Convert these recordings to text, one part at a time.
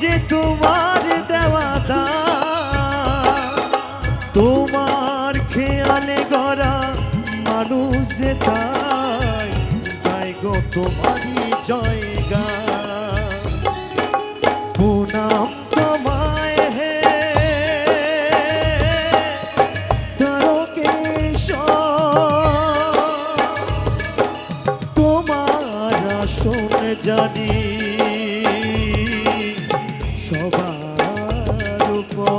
যে তোমার দেওয়া দান, তোমার খেয়ালে গড়া মানুষ যে তাই তাই গো তোমারই জয়গান। প্রণাম তোমায় হে তারকেশ্বর, তোমার আসন জানি সবার উপর।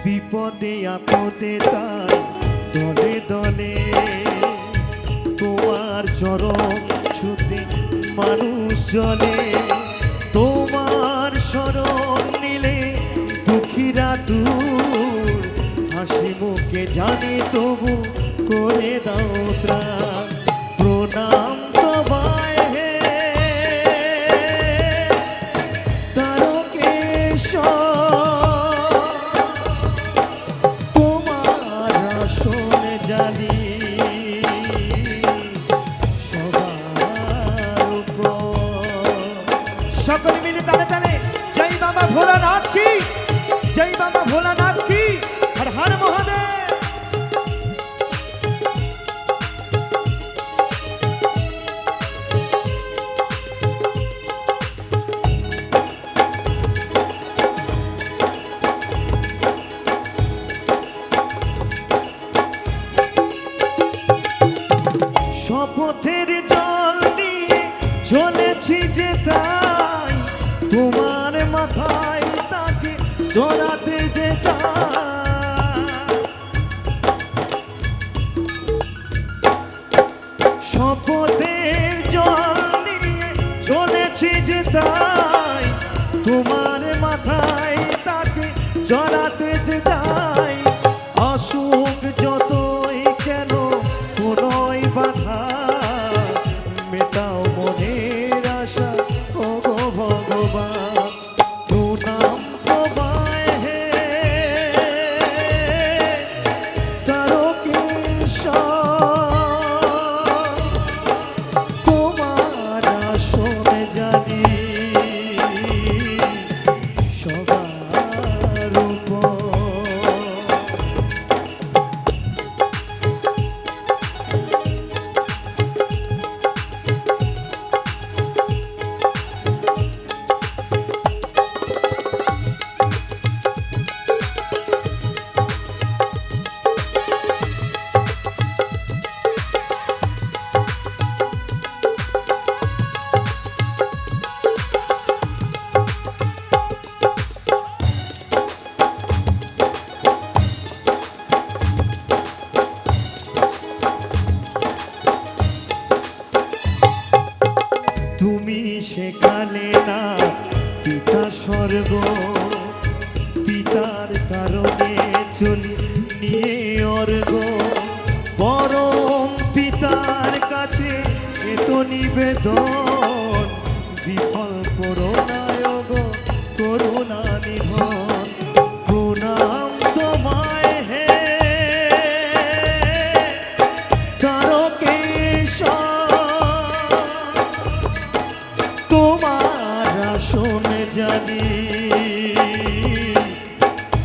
বিপদে আপদে তাই দলে দলে তোমার চরণ ছুতে মানুষ চলে। তোমার শরণ নিলে দুঃখীরা দূর, হাসি মুখে জানে তবু করে দাও ত্রাণ। প্রণাম তোমায় হে তারকেশ্বর, তোমার আসন জানি সবার উপর। সকলে মিলে তালে তালে জয় বাবা ভোলানাথ কি, জয় বাবা ভোলানাথ কি, হর হর মহাদেব। শপথের জল নিয়ে চলেছি যে তাই তোমার মাথায় তাকে জড়াতে যে চাই। শপথের জল নিয়ে চলেছি যে তাই তোমার মাথায় তাকে জড়াতে যে চাই। অসুখ যতই কেন কোনই বাধা, মেটাও মনের আশা ও গো ভগবান। প্রণাম তোমায় হে তারকেশ্বর, তোমার আসন জানি সবার উপর। তুমি সেখানে না পিতা স্বর্গ, পিতার কারণে চলি নিয়ে অর্ঘ। পরম পিতার কাছে এত নিবেদন, বিফল করুণায় গো করুণা নিধন। প্রণাম তোমায় হে তারকেশ্বর, তোমার আসন জানি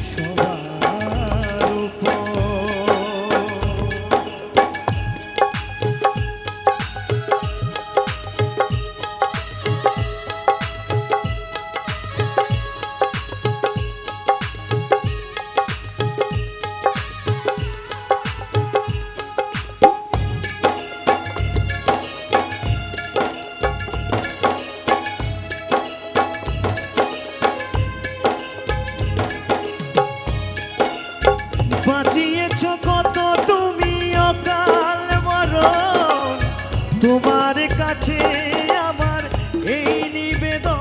সবার উপর। তোমার কাছে আমার এই নিবেদন।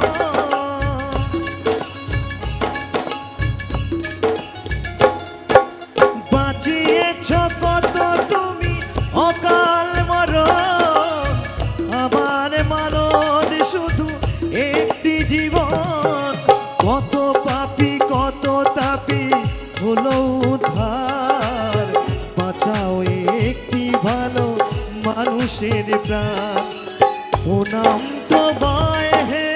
বাঁচিয়েছ কত তুমি অকাল মরণ, আমার মানদ শুধু একটি জীবন। কত পাপী কত তাপী হলো উদ্ধার, বাঁচাও একটি ভালো মানুষের প্রাণ। প্রণাম তোমায় হে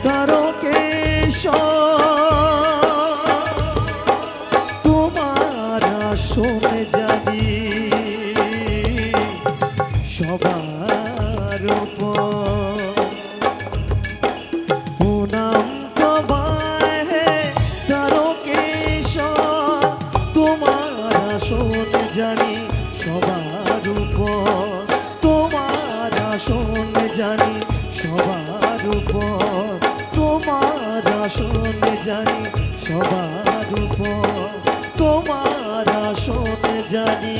তারকেশ্বর, তোমার আসনে জানি সবার উপর। প্রণাম তোমায় হে তারকেশ্বর, তোমার আসনে জানি সবার উপর। তোমার আসনে জানি সবার উপর, তোমার আসনে জানি সবার উপর, তোমার আসনে জানি